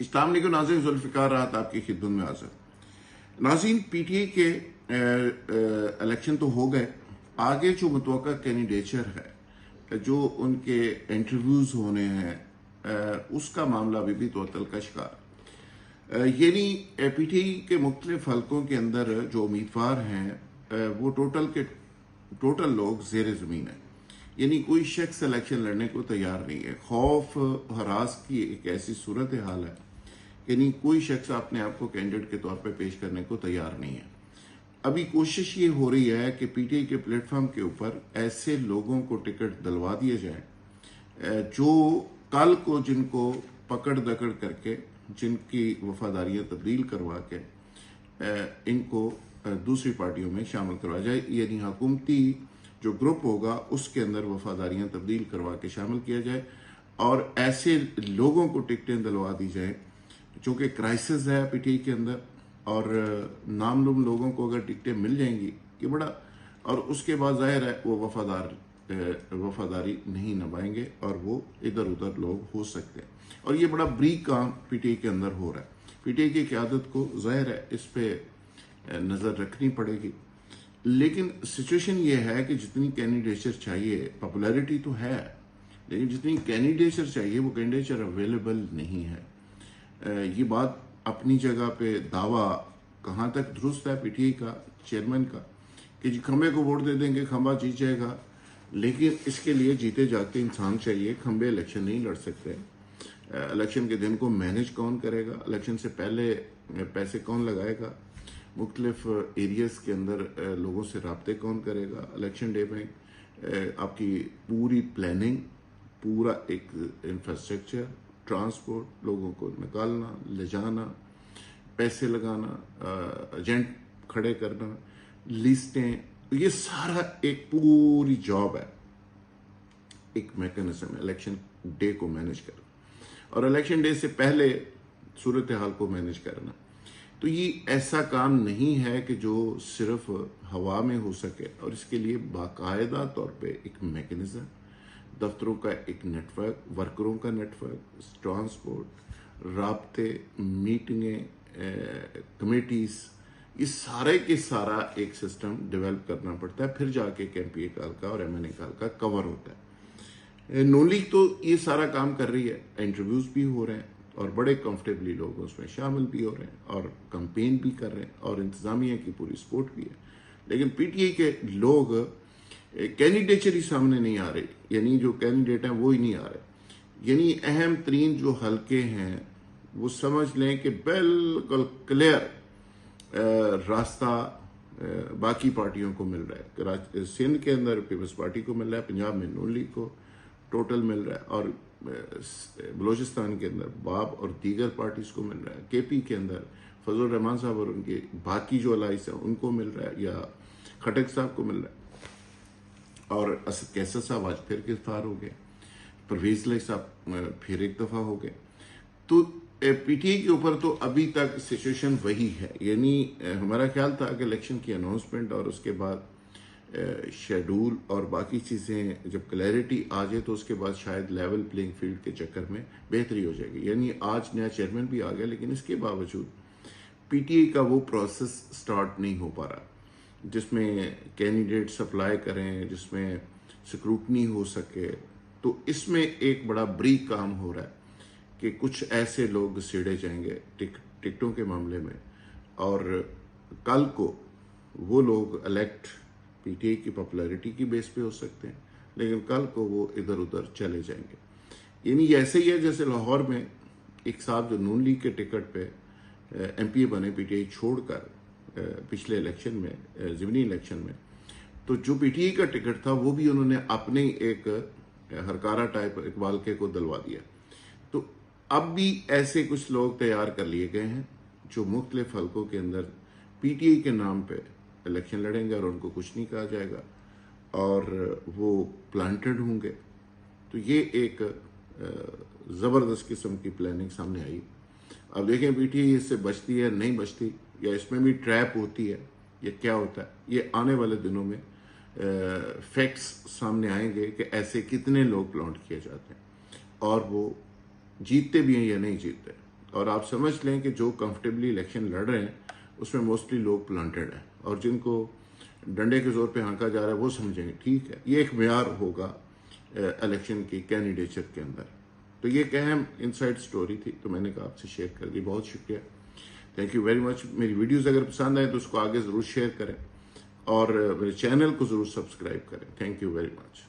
اسلام علیکم ناظرین، ذوالفقار راحت آپ کی خدمت میں حاضر۔ ناظرین، پی ٹی آئی کے الیکشن تو ہو گئے، آگے جو متوقع کینڈیڈیچر ہے، جو ان کے انٹرویوز ہونے ہیں، اس کا معاملہ ابھی بھی توتل کا شکار۔ یعنی پی ٹی آئی کے مختلف حلقوں کے اندر جو امیدوار ہیں وہ ٹوٹل لوگ زیر زمین ہیں، یعنی کوئی شخص الیکشن لڑنے کو تیار نہیں ہے۔ خوف ہراس کی ایک ایسی صورتحال ہے، یعنی کوئی شخص اپنے آپ کو کینڈیڈیٹ کے طور پہ پیش کرنے کو تیار نہیں ہے۔ ابھی کوشش یہ ہو رہی ہے کہ پی ٹی آئی کے پلیٹ فارم کے اوپر ایسے لوگوں کو ٹکٹ دلوا دیے جائیں جو کل کو جن کو پکڑ دکڑ کر کے، جن کی وفاداریاں تبدیل کروا کے ان کو دوسری پارٹیوں میں شامل کروا جائے، یعنی حکومتی جو گروپ ہوگا اس کے اندر وفاداریاں تبدیل کروا کے شامل کیا جائے، اور ایسے لوگوں کو ٹکٹیں دلوا دی جائیں چونکہ کرائسس ہے پی ٹی آئی کے اندر، اور نامعلوم لوگوں کو اگر ٹکٹیں مل جائیں گی یہ بڑا، اور اس کے بعد ظاہر ہے وہ وفاداری نہیں نبھائیں گے اور وہ ادھر ادھر لوگ ہو سکتے ہیں، اور یہ بڑا break com P T I کے اندر ہو رہا ہے۔ پی ٹی آئی کی قیادت کو ظاہر ہے اس پہ نظر رکھنی پڑے گی، لیکن سچویشن یہ ہے کہ جتنی کینڈیڈیچر چاہیے، پاپولیرٹی تو ہے، لیکن جتنی کینڈیڈیچر چاہیے وہ کینڈیڈیچر اویلیبل نہیں ہے۔ یہ بات اپنی جگہ پہ دعویٰ کہاں تک درست ہے پی ٹی آئی کا چیئرمین کا کہ جی کھمبے کو ووٹ دے دیں گے کھمبا جیت جائے گا، لیکن اس کے لیے جیتے جاگتے انسان چاہیے۔ کھمبے الیکشن نہیں لڑ سکتے، الیکشن کے دن کو مینیج کون کرے گا، الیکشن سے پہلے پیسے کون لگائے گا، مختلف ایریاز کے اندر لوگوں سے رابطے کون کرے گا، الیکشن ڈے میں آپ کی پوری پلاننگ، پورا ایک انفراسٹرکچر، ٹرانسپورٹ، لوگوں کو نکالنا لے جانا، پیسے لگانا، ایجنٹ کھڑے کرنا، لسٹیں، یہ سارا ایک پوری جاب ہے، ایک میکانزم ہے الیکشن ڈے کو مینیج کرنا، اور الیکشن ڈے سے پہلے صورتحال کو مینیج کرنا۔ تو یہ ایسا کام نہیں ہے کہ جو صرف ہوا میں ہو سکے، اور اس کے لیے باقاعدہ طور پہ ایک میکانزم، دفتروں کا ایک نیٹ ورک، ورکروں کا نیٹ ورک، ٹرانسپورٹ، رابطے، میٹنگیں، کمیٹیز، یہ سارے کے سارا ایک سسٹم ڈیولپ کرنا پڑتا ہے، پھر جا کے ایم پی اے کا حلقہ اور ایم این اے کا حلقہ کور ہوتا ہے۔ نون لیگ تو یہ سارا کام کر رہی ہے، انٹرویوز بھی ہو رہے ہیں اور بڑے کمفرٹیبلی لوگ اس میں شامل بھی ہو رہے ہیں اور کمپین بھی کر رہے ہیں، اور انتظامیہ کی پوری سپورٹ بھی ہے، لیکن پی ٹی آئی کے لوگ کینڈیڈیچر ہی سامنے نہیں آ رہے، یعنی جو کینڈیڈیٹ ہیں وہ ہی نہیں آ رہے۔ یعنی اہم ترین جو حلقے ہیں وہ سمجھ لیں کہ بالکل کلیئر راستہ باقی پارٹیوں کو مل رہا ہے۔ سندھ کے اندر پیپلز پارٹی کو مل رہا ہے، پنجاب میں نون لیگ کو ٹوٹل مل رہا ہے، اور بلوچستان کے اندر باب اور دیگر پارٹیز کو مل رہا ہے، کے پی کے اندر فضل الرحمان صاحب اور ان کے باقی جو الائز ہیں ان کو مل رہا ہے، یا کھٹک صاحب کو مل رہا ہے، اور اسد کیسر صاحب آج پھر گرفتار ہو گئے، پرویز لائی صاحب پھر ایک دفعہ ہو گئے۔ تو پی ٹی آئی کے اوپر تو ابھی تک سچویشن وہی ہے، یعنی ہمارا خیال تھا کہ الیکشن کی اناؤنسمنٹ اور اس کے بعد شیڈول اور باقی چیزیں جب کلیئرٹی آ جائے تو اس کے بعد شاید لیول پلینگ فیلڈ کے چکر میں بہتری ہو جائے گی۔ یعنی آج نیا چیئرمین بھی آ گیا، لیکن اس کے باوجود پی ٹی آئی کا وہ پروسیس سٹارٹ نہیں ہو پا رہا جس میں کینڈیڈیٹ سپلائی کریں، جس میں سکروٹنی ہو سکے۔ تو اس میں ایک بڑا بریک کام ہو رہا ہے کہ کچھ ایسے لوگ سیڑے جائیں گے ٹکٹوں کے معاملے میں، اور کل کو وہ لوگ الیکٹ پی ٹی آئی کی پاپولیرٹی کی بیس پہ ہو سکتے ہیں، لیکن کل کو وہ ادھر ادھر چلے جائیں گے۔ یعنی ایسے ہی ہے جیسے لاہور میں ایک صاحب جو نون لیگ کے ٹکٹ پہ ایم پی اے بنے پی ٹی آئی چھوڑ کر پچھلے الیکشن میں، ضمنی الیکشن میں، تو جو پی ٹی آئی کا ٹکٹ تھا وہ بھی انہوں نے اپنے ایک ہرکارہ ٹائپ اقبال کے کو دلوا دیا۔ تو اب بھی ایسے کچھ لوگ تیار کر لیے گئے ہیں جو مختلف حلقوں کے اندر پی ٹی آئی کے نام پہ الیکشن لڑیں گے، اور ان کو کچھ نہیں کہا جائے گا، اور وہ پلانٹڈ ہوں گے۔ تو یہ ایک زبردست قسم کی پلاننگ سامنے آئی۔ اب دیکھیں پی ٹی آئی اس سے بچتی ہے نہیں بچتی، یا اس میں بھی ٹریپ ہوتی ہے، یا کیا ہوتا ہے، یہ آنے والے دنوں میں فیکٹس سامنے آئیں گے کہ ایسے کتنے لوگ پلانٹ کیے جاتے ہیں، اور وہ جیتتے بھی ہیں یا نہیں جیتتے۔ اور آپ سمجھ لیں کہ جو کمفرٹیبلی الیکشن لڑ رہے ہیں اس میں موسٹلی لوگ پلانٹڈ ہیں، اور جن کو ڈنڈے کے زور پہ ہانکا جا رہا ہے وہ سمجھیں گے ٹھیک ہے، یہ ایک معیار ہوگا الیکشن کی کینڈیڈیچر کے اندر۔ تو یہ ایک اہم انسائٹ سٹوری تھی، تو میں نے کہا آپ سے شیئر کر دی۔ بہت شکریہ، تھینک یو ویری مچ۔ میری ویڈیوز اگر پسند آئیں تو اس کو آگے ضرور شیئر کریں اور میرے چینل کو ضرور سبسکرائب کریں۔ Thank you very much.